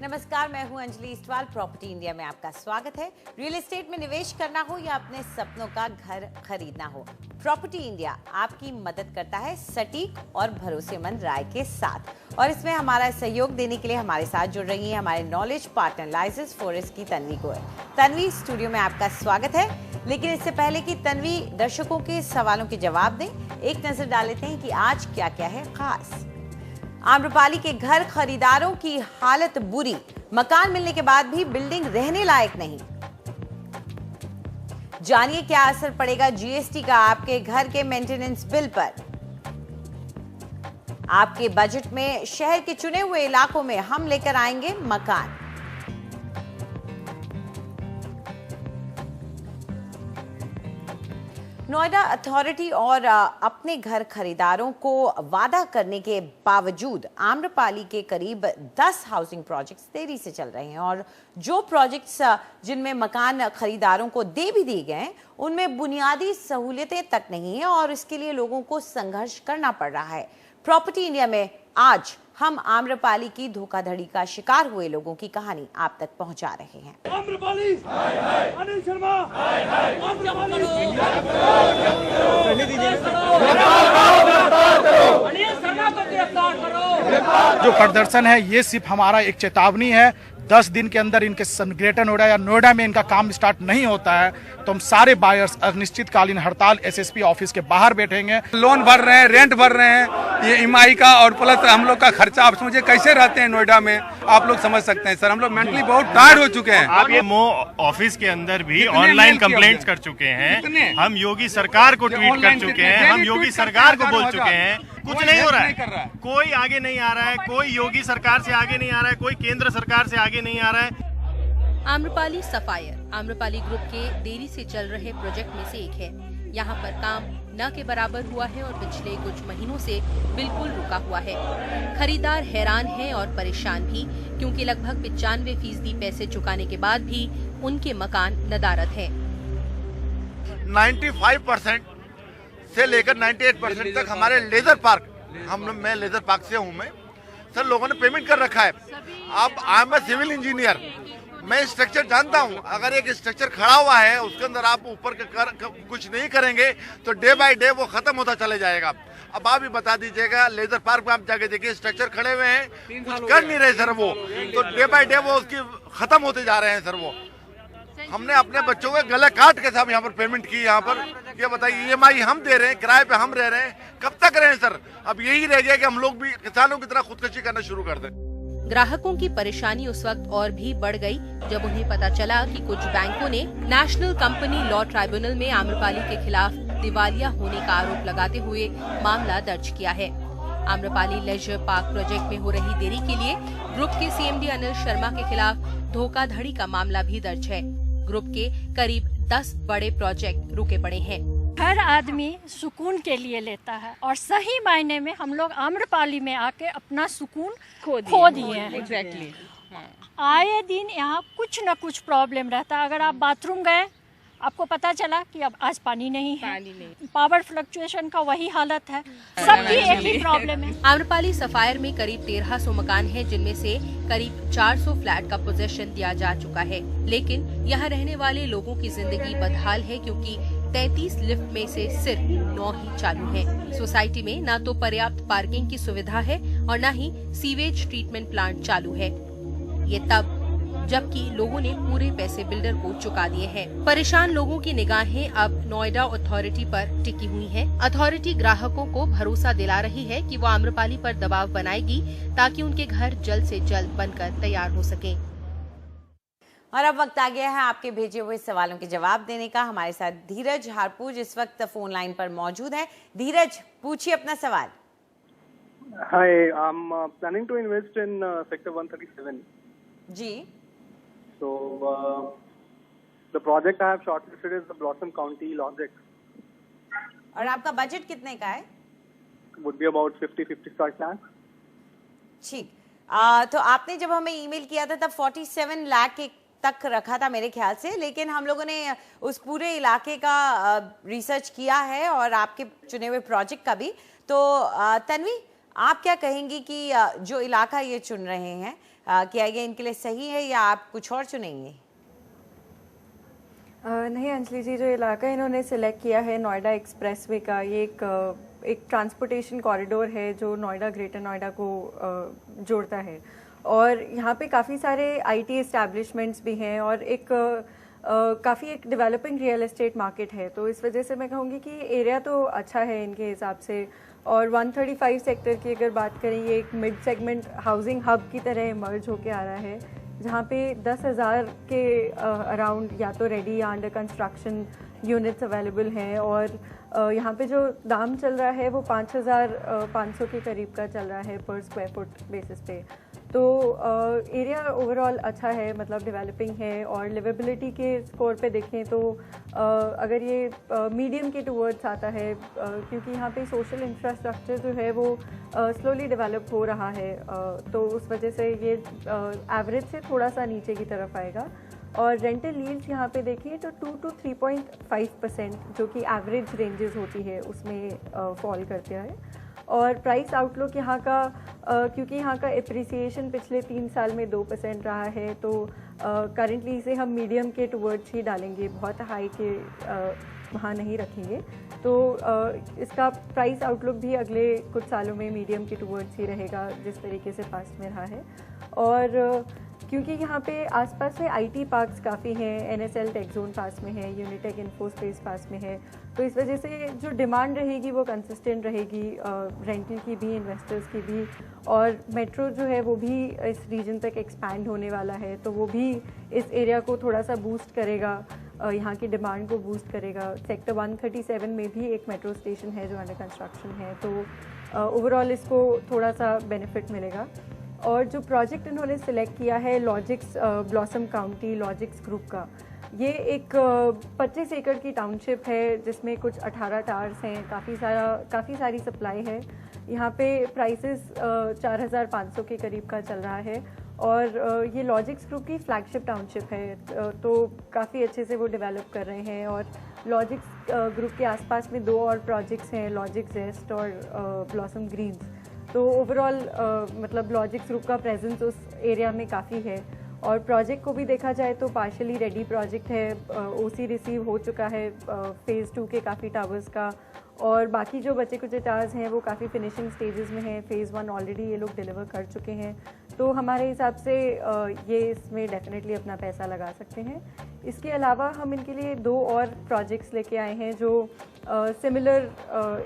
नमस्कार, मैं हूं अंजलि इस्टवाल। प्रॉपर्टी इंडिया में आपका स्वागत है। रियल एस्टेट में निवेश करना हो या अपने सपनों का घर खरीदना हो, प्रॉपर्टी इंडिया आपकी मदद करता है सटीक और भरोसेमंद राय के साथ। और इसमें हमारा सहयोग देने के लिए हमारे साथ जुड़ रही है हमारे नॉलेज पार्टनर लाइसेंस फॉरेस्ट की तन्वी गोयल। तन्वी, स्टूडियो में आपका स्वागत है। लेकिन इससे पहले कि तन्वी दर्शकों के सवालों के जवाब दें, एक नजर डाल लेते हैं कि आज क्या क्या है खास। आम्रपाली के घर खरीदारों की हालत बुरी, मकान मिलने के बाद भी बिल्डिंग रहने लायक नहीं। जानिए क्या असर पड़ेगा जीएसटी का आपके घर के मेंटेनेंस बिल पर। आपके बजट में शहर के चुने हुए इलाकों में हम लेकर आएंगे मकान। नोएडा अथॉरिटी और अपने घर खरीदारों को वादा करने के बावजूद आम्रपाली के करीब 10 हाउसिंग प्रोजेक्ट्स देरी से चल रहे हैं और जो प्रोजेक्ट्स जिनमें मकान खरीदारों को दे भी दिए गए हैं उनमें बुनियादी सहूलियतें तक नहीं है और इसके लिए लोगों को संघर्ष करना पड़ रहा है। प्रॉपर्टी इंडिया में आज हम आम्रपाली की धोखाधड़ी का शिकार हुए लोगों की कहानी आप तक पहुंचा रहे हैं। आम्रपाली, अनिल शर्मा, आम्रपाली, अनिल शर्मा को गिरफ्तार करो। जो प्रदर्शन है ये सिर्फ हमारा एक चेतावनी है। 10 दिन के अंदर इनके ग्रेटर नोएडा या नोएडा में इनका काम स्टार्ट नहीं होता है तो हम सारे बायर्स अनिश्चितकालीन हड़ताल एसएसपी ऑफिस के बाहर बैठेंगे। लोन भर रहे हैं, रेंट भर रहे हैं, ये ईएमआई का और प्लस हम लोग का खर्चा। आप मुझे कैसे रहते हैं नोएडा में, आप लोग समझ सकते हैं सर। हम लोग मेंटली बहुत टायर्ड हो चुके हैं। आप ये ऑफिस के अंदर भी ऑनलाइन कंप्लेंट्स कर चुके हैं। हम योगी सरकार को ट्वीट कर चुके हैं, हम योगी सरकार को बोल चुके हैं, कुछ नहीं हो रहा है। कोई आगे नहीं आ रहा है, कोई योगी सरकार से आगे नहीं आ रहा है, कोई केंद्र सरकार से आगे नहीं आ रहा है। आम्रपाली सफायर आम्रपाली ग्रुप के देरी से चल रहे प्रोजेक्ट में से एक है। यहाँ पर काम न के बराबर हुआ है और पिछले कुछ महीनों से बिल्कुल रुका हुआ है। खरीदार हैरान हैं और परेशान भी, क्योंकि लगभग 95% पैसे चुकाने के बाद भी उनके मकान नदारद हैं। 95% से लेकर 98% तक हमारे लेजर पार्क, मैं लेजर पार्क से हूँ मैं सर, लोगों ने पेमेंट कर रखा है। अब I am a civil engineer, मैं स्ट्रक्चर जानता हूँ। अगर एक स्ट्रक्चर खड़ा हुआ है उसके अंदर आप ऊपर कुछ नहीं करेंगे तो डे बाय डे वो खत्म होता चले जाएगा। अब आप ही बता दीजिएगा, लेजर पार्क में आप जाके देखिए, स्ट्रक्चर खड़े हुए हैं, कुछ कर नहीं रहे सर वो, तो डे बाय डे वो उसकी खत्म होते जा रहे हैं सर। वो हमने अपने बच्चों के गले काट के साहब यहाँ पर पेमेंट की। यहाँ पर ये बताइए, ईएमआई हम दे रहे हैं, किराए पे हम रह रहे हैं, कब तक रहें सर। अब यही रह गया कि हम लोग भी किसानों की तरह खुदकुशी करना शुरू कर दें। ग्राहकों की परेशानी उस वक्त और भी बढ़ गई जब उन्हें पता चला कि कुछ बैंकों ने नेशनल कंपनी लॉ ट्राइब्यूनल में आम्रपाली के खिलाफ दिवालिया होने का आरोप लगाते हुए मामला दर्ज किया है। आम्रपाली लेजर पार्क प्रोजेक्ट में हो रही देरी के लिए ग्रुप के सीएमडी अनिल शर्मा के खिलाफ धोखाधड़ी का मामला भी दर्ज है। ग्रुप के करीब 10 बड़े प्रोजेक्ट रुके पड़े हैं। हर आदमी सुकून के लिए लेता है और सही मायने में हम लोग आम्रपाली में आके अपना सुकून खो दिए हैं। एग्जैक्टली। आए दिन यहाँ कुछ न कुछ प्रॉब्लम रहता है। अगर आप बाथरूम गए, आपको पता चला कि अब आज पानी नहीं है, पावर फ्लक्चुएशन का वही हालत है, सबकी एक ही प्रॉब्लम है। आम्रपाली सफायर में करीब 1300 मकान हैं, जिनमें से करीब 400 फ्लैट का पोजीशन दिया जा चुका है। लेकिन यहाँ रहने वाले लोगों की जिंदगी बदहाल है, क्योंकि 33 लिफ्ट में से सिर्फ 9 ही चालू हैं। सोसाइटी में न तो पर्याप्त पार्किंग की सुविधा है और न ही सीवेज ट्रीटमेंट प्लांट चालू है। ये तब जबकि लोगों ने पूरे पैसे बिल्डर को चुका दिए हैं। परेशान लोगों की निगाहें अब नोएडा अथॉरिटी पर टिकी हुई हैं। अथॉरिटी ग्राहकों को भरोसा दिला रही है कि वो आम्रपाली पर दबाव बनाएगी ताकि उनके घर जल्द से जल्द बनकर तैयार हो सके। और अब वक्त आ गया है आपके भेजे हुए सवालों के जवाब देने का। हमारे साथ धीरज हारपूज इस वक्त फोन लाइन पर मौजूद है। धीरज, पूछिए अपना सवाल। Hi, I'm planning to invest in sector 137. Ji. So the project I have shortlisted is the Blossom County Logic. और आपका बजट कितने का है? Would be about 50-55 lakh. ठीक। तो आपने जब हमें ईमेल किया था तब 47 लाख के तक रखा था मेरे ख्याल से, लेकिन हम लोगों ने उस पूरे इलाके का रिसर्च किया है और आपके चुने हुए प्रोजेक्ट का भी। तो तन्वी, आप क्या कहेंगी कि जो इलाका ये चुन रहे हैं किया गया इनके लिए सही है या आप कुछ और चुनेंगे? नहीं अंजलि जी, जो इलाका इन्होंने सिलेक्ट किया है नोएडा एक्सप्रेसवे का, ये एक ट्रांसपोर्टेशन कॉरिडोर है जो नोएडा ग्रेटर नोएडा को जोड़ता है और यहाँ पे काफ़ी सारे आईटी एस्टैब्लिशमेंट्स भी हैं और काफ़ी एक डेवलपिंग रियल एस्टेट मार्केट है। तो इस वजह से मैं कहूँगी कि एरिया तो अच्छा है इनके हिसाब से। और 135 सेक्टर की अगर बात करें, ये एक मिड सेगमेंट हाउसिंग हब की तरह इमर्ज होके आ रहा है जहाँ पे 10,000 के अराउंड या तो रेडी या अंडर कंस्ट्रक्शन यूनिट्स अवेलेबल हैं और यहाँ पे जो दाम चल रहा है वो 5,500 के करीब का चल रहा है पर स्क्वायर फुट बेसिस पे। तो एरिया ओवरऑल अच्छा है, मतलब डेवलपिंग है और लिवेबिलिटी के स्कोर पे देखें तो अगर ये मीडियम के टूवर्ड्स आता है क्योंकि यहाँ पे सोशल इंफ्रास्ट्रक्चर जो है वो स्लोली डेवलप हो रहा है, तो उस वजह से ये एवरेज से थोड़ा सा नीचे की तरफ आएगा। और रेंटल यील्ड्स यहाँ पे देखिए तो 2 to 3.5% जो कि एवरेज रेंजेस होती है उसमें फॉल करते हैं। और प्राइस आउटलुक यहाँ का क्योंकि यहाँ का एप्रिसिएशन पिछले 3 साल में 2% रहा है तो करेंटली इसे हम मीडियम के टुवर्ड्स ही डालेंगे, बहुत हाई के वहाँ नहीं रखेंगे। तो इसका प्राइस आउटलुक भी अगले कुछ सालों में मीडियम के टुवर्ड्स ही रहेगा जिस तरीके से पास्ट में रहा है। और क्योंकि यहाँ पे आसपास में आईटी पार्क्स काफ़ी हैं, एनएसएल टेक जोन पास में है, यूनिटेक इन्फोस्पेस पास में है, तो इस वजह से जो डिमांड रहेगी वो कंसिस्टेंट रहेगी रेंटल की भी, इन्वेस्टर्स की भी। और मेट्रो जो है वो भी इस रीजन तक एक्सपैंड होने वाला है तो वो भी इस एरिया को थोड़ा सा बूस्ट करेगा, यहाँ की डिमांड को बूस्ट करेगा। सेक्टर 137 में भी एक मेट्रो स्टेशन है जो अंडर कंस्ट्रक्शन है, तो ओवरऑल इसको थोड़ा सा बेनिफिट मिलेगा। और जो प्रोजेक्ट इन्होंने सिलेक्ट किया है logics blossom county logics group का, ये एक 25 एकड़ की टाउनशिप है जिसमें कुछ 18 टावर्स हैं, काफ़ी सारी सप्लाई है। यहाँ पे प्राइसेस 4,500 के करीब का चल रहा है और ये लॉजिक्स ग्रुप की फ्लैगशिप टाउनशिप है, तो काफ़ी अच्छे से वो डेवलप कर रहे हैं। और लॉजिक्स ग्रुप के आसपास में 2 और प्रोजेक्ट्स हैं, लॉजिक्स वेस्ट और ब्लॉसम ग्रीन्स। तो ओवरऑल मतलब लॉजिक्स ग्रुप का प्रेजेंस उस एरिया में काफ़ी है। और प्रोजेक्ट को भी देखा जाए तो पार्शली रेडी प्रोजेक्ट है, ओसी रिसीव हो चुका है फेज़ 2 के काफ़ी टावर्स का, और बाकी जो बचे कुछ टावर्स हैं वो काफ़ी फिनिशिंग स्टेजेस में हैं। फेज़ 1 ऑलरेडी ये लोग डिलीवर कर चुके हैं, तो हमारे हिसाब से ये इसमें डेफिनेटली अपना पैसा लगा सकते हैं। इसके अलावा हम इनके लिए 2 और प्रोजेक्ट्स लेके आए हैं जो सिमिलर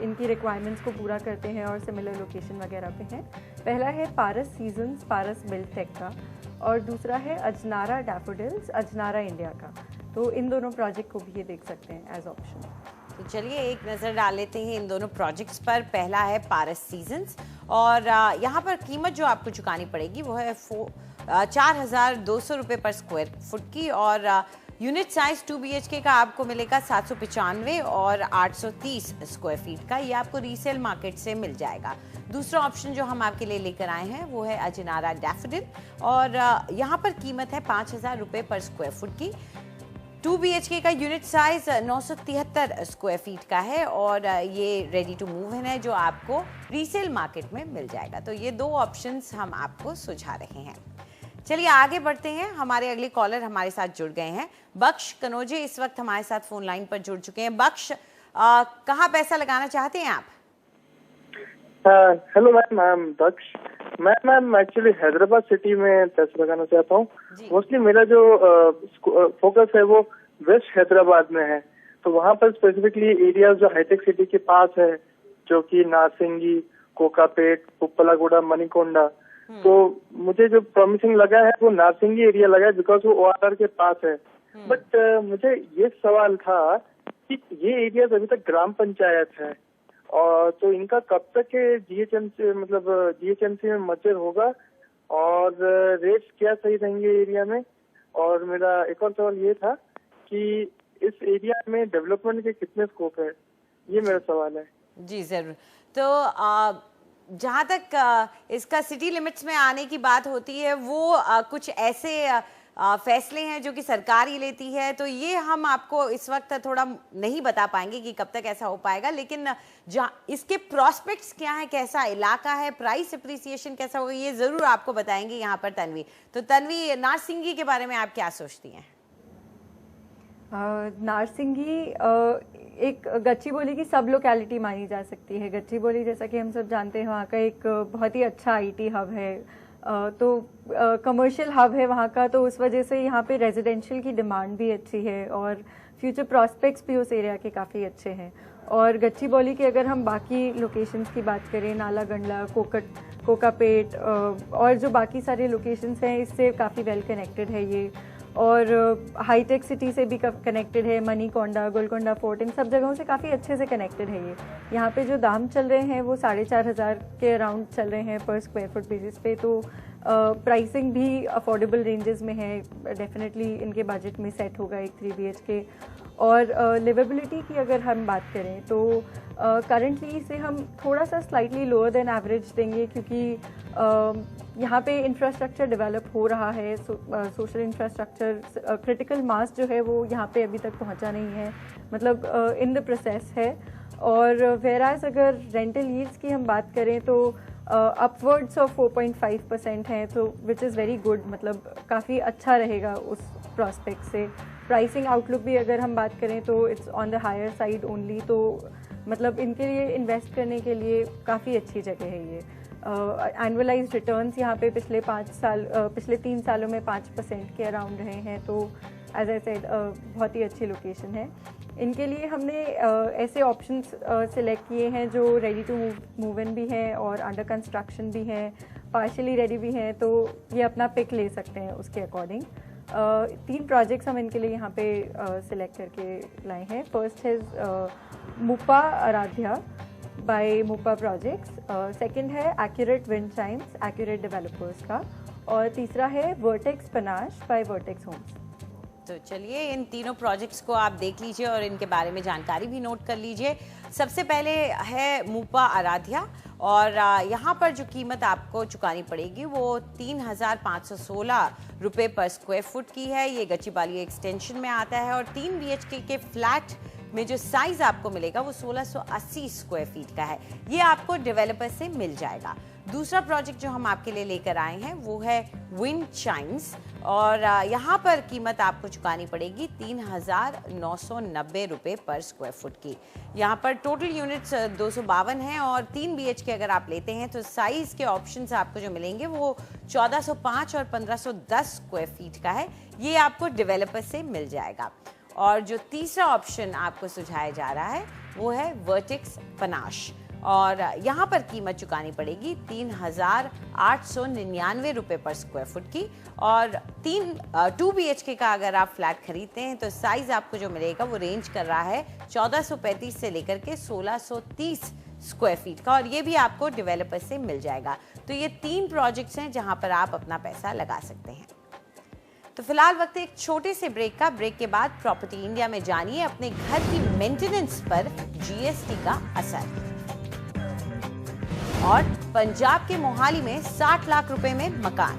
इनकी रिक्वायरमेंट्स को पूरा करते हैं और सिमिलर लोकेशन वगैरह पे हैं। पहला है पारस सीजन्स पारस बिल्टेक का और दूसरा है अजनारा डैफोडिल्स अजनारा इंडिया का। तो इन दोनों प्रोजेक्ट को भी ये देख सकते हैं एज ऑप्शन। तो चलिए एक नज़र डाल लेते हैं इन दोनों प्रोजेक्ट्स पर। पहला है पारस सीजन्स और यहाँ पर कीमत जो आपको चुकानी पड़ेगी वो है 4,200 रुपये पर स्क्वायर फुट की और यूनिट साइज 2 BHK का आपको मिलेगा 795 और 830 स्क्वायर फीट का। ये आपको रीसेल मार्केट से मिल जाएगा। दूसरा ऑप्शन जो हम आपके लिए लेकर आए हैं वो है अजनारा डैफोडिल और यहाँ पर कीमत है 5,000 रुपये पर स्क्वायर फुट की। 2 BHK का यूनिट साइज 973 स्क्वायर फीट का है और ये रेडी टू मूव है जो आपको रीसेल मार्केट में मिल जाएगा। तो ये 2 ऑप्शंस हम आपको सुझा रहे हैं। चलिए आगे बढ़ते हैं। हमारे अगले कॉलर हमारे साथ जुड़ गए हैं। बख्श कनोजे इस वक्त हमारे साथ फोन लाइन पर जुड़ चुके हैं। बख्श, कहाँ पैसा लगाना चाहते हैं आप? Hello ma'am, I am Bakhsh. Ma'am actually Hyderabad city में पैसा लगाना चाहता हूँ। मोस्टली मेरा जो फोकस है वो वेस्ट हैदराबाद में है, तो वहाँ पर स्पेसिफिकली एरिया जो हाईटेक सिटी के पास है जो कि नारसिंगी, कोकापेट, पुप्पलागुड़ा, मणिकोंडा, तो मुझे जो प्रॉमिसिंग लगा है वो नारसिंगी एरिया लगा है बिकॉज वो ORR के पास है। बट मुझे ये सवाल था कि ये एरिया अभी तक ग्राम पंचायत है और तो इनका कब तक GHMC में मर्जर होगा और रेट्स क्या सही रहेंगे एरिया में। और मेरा एक और सवाल ये था कि इस एरिया में डेवलपमेंट के कितने स्कोप है, ये मेरा सवाल है। जी जरूर। तो जहाँ तक इसका सिटी लिमिट्स में आने की बात होती है वो कुछ ऐसे फैसले हैं जो कि सरकार ही लेती है, तो ये हम आपको इस वक्त थोड़ा नहीं बता पाएंगे कि कब तक ऐसा हो पाएगा, लेकिन इसके प्रोस्पेक्ट्स क्या है, कैसा इलाका है, प्राइस अप्रिसिएशन कैसा होगा, ये जरूर आपको बताएंगे यहाँ पर तन्वी। तो तन्वी, नारसिंगी के बारे में आप क्या सोचती हैं? नारसिंगी एक गच्चीबोली की सब लोकेलिटी मानी जा सकती है। गच्चीबोली जैसा कि हम सब जानते हैं वहाँ का एक बहुत ही अच्छा आईटी हब है, तो कमर्शियल हब है वहाँ का, तो उस वजह से यहाँ पे रेजिडेंशियल की डिमांड भी अच्छी है और फ्यूचर प्रॉस्पेक्ट्स भी उस एरिया के काफ़ी अच्छे हैं। और गच्चीबोली की अगर हम बाकी लोकेशंस की बात करें, नाला गंडला, कोकापेट और जो बाकी सारे लोकेशंस हैं, इससे काफ़ी वेल कनेक्टेड है ये, और हाईटेक सिटी से भी कनेक्टेड है। मनीकोंडा, गोलकोंडा फोर्ट, इन सब जगहों से काफ़ी अच्छे से कनेक्टेड है ये। यहाँ पे जो दाम चल रहे हैं वो 4,500 के अराउंड चल रहे हैं पर स्क्वायर फुट बेसिस पे, तो प्राइसिंग भी अफोर्डेबल रेंजेस में है, डेफिनेटली इनके बजट में सेट होगा एक 3 BHK। और लिवेबिलिटी की अगर हम बात करें तो करंटली इसे हम थोड़ा सा स्लाइटली लोअर देन एवरेज देंगे, क्योंकि यहाँ पे इंफ्रास्ट्रक्चर डेवलप हो रहा है, सोशल इंफ्रास्ट्रक्चर, क्रिटिकल मास जो है वो यहाँ पे अभी तक पहुँचा नहीं है, मतलब इन द प्रोसेस है। और वेराज अगर रेंटल यील्ड्स की हम बात करें तो अपवर्ड्स ऑफ 4.5% है, तो विच इज़ वेरी गुड, मतलब काफ़ी अच्छा रहेगा उस प्रॉस्पेक्ट से। प्राइसिंग आउटलुक भी अगर हम बात करें तो it's on the higher side only, तो मतलब इनके लिए इन्वेस्ट करने के लिए काफ़ी अच्छी जगह है ये। एनुअलाइज्ड रिटर्न्स यहाँ पे पिछले 3 सालों में 5% के अराउंड रहे हैं, तो एज आई सेड बहुत ही अच्छी लोकेशन है। इनके लिए हमने ऐसे ऑप्शंस सिलेक्ट किए हैं जो रेडी टू मूव इन भी हैं और अंडर कंस्ट्रक्शन भी हैं, पार्शियली रेडी भी हैं, तो ये अपना पिक ले सकते हैं उसके अकॉर्डिंग। 3 प्रोजेक्ट्स हम इनके लिए यहाँ पे सिलेक्ट करके लाए हैं। फर्स्ट है मुपा आराध्या बाय मुपा प्रोजेक्ट्स, सेकंड है accurate wind Chimes, accurate developers का, और तीसरा है vertex panache bye vertex Holmes. तो चलिए इन तीनों प्रोजेक्ट्स को आप देख लीजिए और इनके बारे में जानकारी भी नोट कर लीजिए। सबसे पहले है मुपा आराध्या, और यहाँ पर जो कीमत आपको चुकानी पड़ेगी वो 3,516 रुपये पर स्क्वायर फुट की है। ये गच्चीबाली एक्सटेंशन में आता है और 3 BHK के फ्लैट में जो साइज आपको मिलेगा वो 1680 स्क्वायर फीट का है। ये आपको डेवलपर से मिल जाएगा। दूसरा प्रोजेक्ट जो हम आपके लिए लेकर आए हैं वो है विंड चाइम्स, और यहाँ पर कीमत आपको चुकानी पड़ेगी 3,990 रुपये पर स्क्वायर फुट की। यहाँ पर टोटल यूनिट्स 252 हैं और 3 BHK अगर आप लेते हैं तो साइज के ऑप्शंस आपको जो मिलेंगे वो 1405 और 1510 स्क्वायर फीट का है। ये आपको डेवलपर से मिल जाएगा। और जो तीसरा ऑप्शन आपको सुझाया जा रहा है वो है वर्टेक्स पनाश, और यहाँ पर कीमत चुकानी पड़ेगी 3,899 रुपये पर स्क्वायर फुट की। और 2 BHK का अगर आप फ्लैट खरीदते हैं तो साइज आपको जो मिलेगा वो रेंज कर रहा है 1435 से लेकर के 1630 स्क्वायर फीट का, और ये भी आपको डेवलपर से मिल जाएगा। तो ये 3 प्रोजेक्ट्स हैं जहाँ पर आप अपना पैसा लगा सकते हैं। तो फिलहाल वक्त एक छोटे से ब्रेक का। ब्रेक के बाद प्रॉपर्टी इंडिया में जानिए अपने घर की मेंटेनेंस पर GST का असर, और पंजाब के मोहाली में 60 लाख रुपए में मकान।